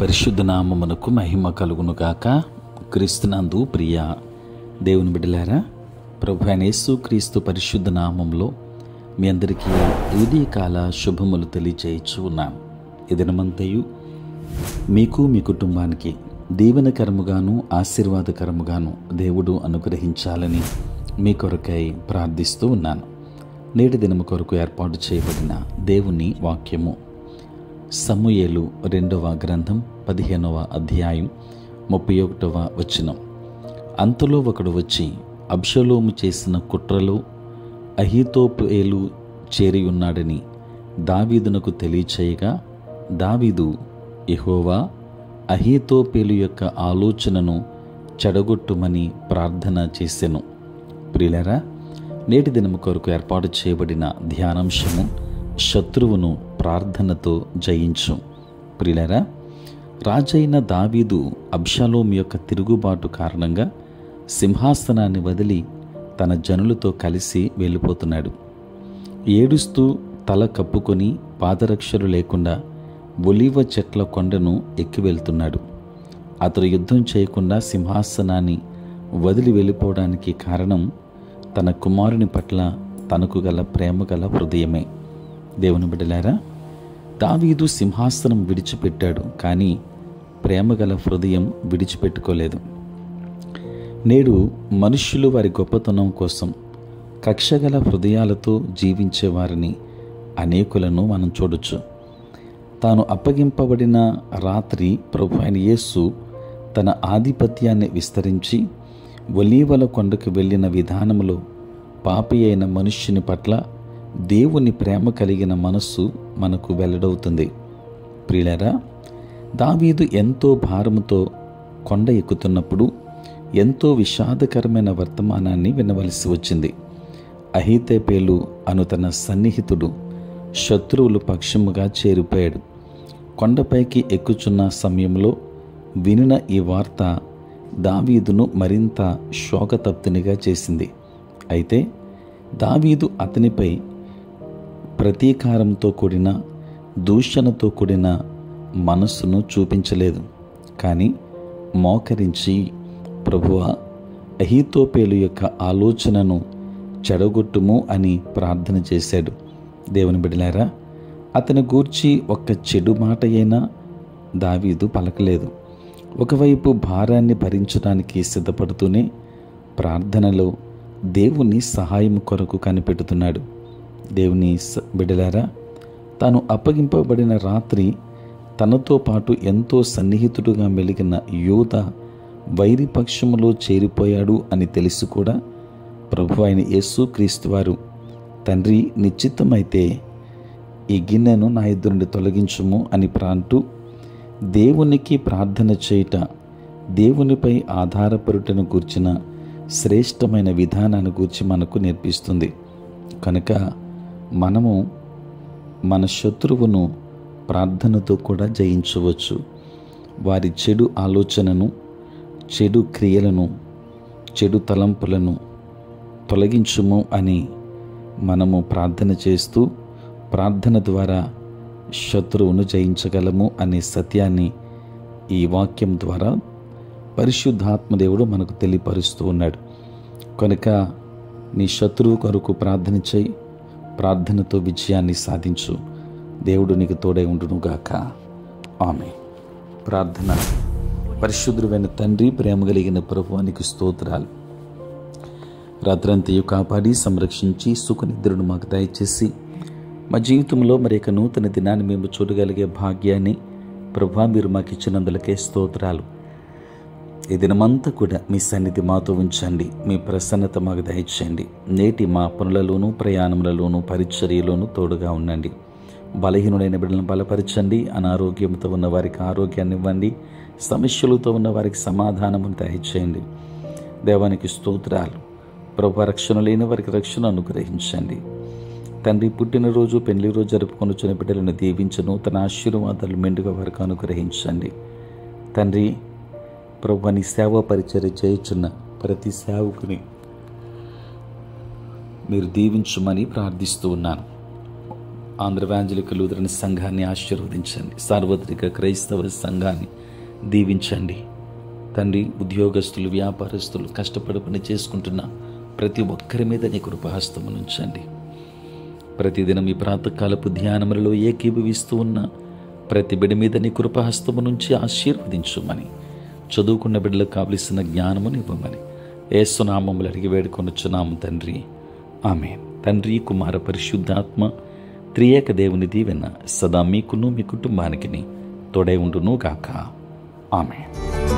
పరిశుద్ధ నామమునకు మహిమ కలుగును గాక. క్రీస్తునందు ప్రియ దేవుని బిడ్డలారా, ప్రభు అయిన యేసుక్రీస్తు పరిశుద్ధ నామంలో మీ అందరికీ ఉదయకాల శుభములు తెలియజేయచ్చు ఉన్నాను. ఈ దినమంతయు మీకు మీ కుటుంబానికి దీవెనకరముగాను ఆశీర్వాదకరముగాను దేవుడు అనుగ్రహించాలని మీ కొరకై ప్రార్థిస్తూ ఉన్నాను. నేటి దినము కొరకు ఏర్పాటు చేయబడిన దేవుని వాక్యము సమూయేలు 2వ గ్రంథం 15వ అధ్యాయం 31వ వచనం. అంతలో ఒకడు వచ్చి అబ్షలోము చేసిన కుట్రలో అహీతోపెలు చేరి ఉన్నాడని దావీదునకు తెలియచేయగా, దావీదు యెహోవా అహీతోపెలు యొక్క ఆలోచనను చెడగొట్టుమని ప్రార్థన చేసెను. ప్రియులారా, నేటి దినము కొరకు ఏర్పాటు చేయబడిన ధ్యానాంశము శత్రువును ప్రార్థనతో జయించు. ప్రియులారా, రాజైన దావీదు అబ్షలోము యొక్క తిరుగుబాటు కారణంగా సింహాసనాన్ని వదిలి తన జనులతో కలిసి వెళ్ళిపోతున్నాడు. ఏడుస్తూ తల కప్పుకొని పాదరక్షలు లేకుండా ఒలీవ చెట్ల కొండను ఎక్కి వెళ్తున్నాడు. అతడు యుద్ధం చేయకుండా సింహాసనాన్ని వదిలి వెళ్ళిపోవడానికి కారణం తన కుమారుని పట్ల తనకు గల ప్రేమ గల హృదయమే. దేవుని బిడ్డలారా, దావీదు సింహాసనం విడిచిపెట్టాడు, కానీ ప్రేమగల హృదయం విడిచిపెట్టుకోలేదు. నేడు మనుష్యులు వారి గొప్పతనం కోసం కక్షగల హృదయాలతో జీవించేవారిని అనేకులను మనం చూడొచ్చు. తాను అప్పగింపబడిన రాత్రి ప్రభు అయిన యేసు తన ఆధిపత్యాన్ని విస్తరించి ఒలీవల కొండకు వెళ్ళిన విధానంలో పాపి అయిన మనుష్యుని పట్ల దేవుని ప్రేమ కలిగిన మనస్సు మనకు వెల్లడవుతుంది. ప్రియులారా, దావీదు ఎంతో భారముతో కొండ ఎక్కుతున్నప్పుడు ఎంతో విషాదకరమైన వర్తమానాన్ని వినవలసి వచ్చింది. అహీతోపెలు అను తన సన్నిహితుడు శత్రువులు పక్షముగా చేరిపోయాడు. కొండపైకి ఎక్కుచున్న సమయంలో వినిన ఈ వార్త దావీదును మరింత శోకతప్తునిగా చేసింది. అయితే దావీదు అతనిపై ప్రతీకారంతో కూడిన దూషణతో కూడిన మనస్సును చూపించలేదు, కానీ మోకరించి, ప్రభువా, అహీతోపెలు యొక్క ఆలోచనను చెడగొట్టుము అని ప్రార్థన చేశాడు. దేవుని బిడ్డలారా, అతని గూర్చి ఒక్క చెడు మాట అయినా దావీదు పలకలేదు. ఒకవైపు భారాన్ని భరించడానికి సిద్ధపడుతూనే ప్రార్థనలో దేవుని సహాయం కొరకు కనిపెడుతున్నాడు. దేవుని బిడ్డలారా, తాను అప్పగింపబడిన రాత్రి తనతో పాటు ఎంతో సన్నిహితుడుగా మెలిగిన యోధ వైరిపక్షములో చేరిపోయాడు అని తెలిసి కూడా ప్రభు అయిన యేసుక్రీస్తు వారు, తండ్రి, నిశ్చితమైతే ఈ గిన్నెను నా ఎదురు నుండి తొలగించుము అని అంటూ దేవునికి ప్రార్థన చేయుట, దేవునిపై ఆధారపడుటను గూర్చిన శ్రేష్టమైన విధానాన్ని గూర్చి మనకు నేర్పిస్తుంది. కనుక మనము మన శత్రువును ప్రార్థనతో కూడా జయించవచ్చు. వారి చెడు ఆలోచనను, చెడు క్రియలను, చెడు తలంపులను తొలగించుము అని మనము ప్రార్థన చేస్తూ ప్రార్థన ద్వారా శత్రువును జయించగలము అనే సత్యాన్ని ఈ వాక్యం ద్వారా పరిశుద్ధాత్మదేవుడు మనకు తెలియపరుస్తూ ఉన్నాడు. కనుక నీ శత్రువు కొరకు ప్రార్థన చేయి, ప్రార్థనతో విజయాన్ని సాధించు. దేవుడు నీకు తోడై ఉండునుగాక. ఆమేన్. ప్రార్థన. పరిశుద్ధుడైన తండ్రి, ప్రేమ కలిగిన ప్రభువానికి స్తోత్రాలు. రాత్రంతయు కాపాడి సంరక్షించి సుఖనిద్రను మాకు దయచేసి మా జీవితంలో మరి యొక్క నూతన దినాన్ని మేము చూడగలిగే భాగ్యాన్ని ప్రభువా మీరు మాకు ఇచ్చినందులకే స్తోత్రాలు. ఈ దినమంతా కూడా మీ సన్నిధి మాతో ఉంచండి, మీ ప్రసన్నత మాకు దయచేయండి. నేటి మా పనులలోనూ, ప్రయాణములలోనూ, పరిచర్యలోనూ తోడుగా ఉండండి. బలహీనుడైన బిడ్డలను బలపరచండి. అనారోగ్యంతో ఉన్న వారికి ఆరోగ్యాన్ని ఇవ్వండి. సమస్యలతో ఉన్న వారికి సమాధానమును దయచేయండి. దేవానికి స్తోత్రాలు. ప్రభు, రక్షణ లేని వారికి రక్షణ అనుగ్రహించండి. తండ్రి, పుట్టినరోజు, పెళ్లి రోజు జరుపుకొనుచున్న బిడ్డలను దీవించి నూతన ఆశీర్వాదాలు మెండుగా వారికి అనుగ్రహించండి. తండ్రి, ప్రభు, నీ సేవా పరిచర్య చేయుచున్న ప్రతి సేవకుని మీరు దీవించమని ప్రార్థిస్తూ ఉన్నాను. ఆంధ్ర ఎవాంజలికల్ లూథరన్ సంఘాన్ని ఆశీర్వదించండి. సార్వత్రిక క్రైస్తవ సంఘాన్ని దీవించండి తండ్రి. ఉద్యోగస్తులు, వ్యాపారస్తులు, కష్టపడి పని చేసుకుంటున్న ప్రతి ఒక్కరి మీద నీ కృపాహస్తము నుంచండి. ప్రతిదినం ఈ ప్రాతకాలపు ధ్యానములలో ఏకీభవిస్తూ ఉన్న ప్రతి బిడ్డ మీద నీ కృపాహస్తము నుంచి ఆశీర్వదించుమని, చదువుకున్న బిడ్డలకు కావలసిన జ్ఞానమును ఇవ్వమని యేసు నామములో అడిగి వేడుకొనుచున్నాము తండ్రి. ఆమేన్. తండ్రి, కుమార, పరిశుద్ధాత్మ త్రియేక దేవుని దీవెన సదా మీకును మీ కుటుంబానికి తోడై ఉండును గాక. ఆమేన్.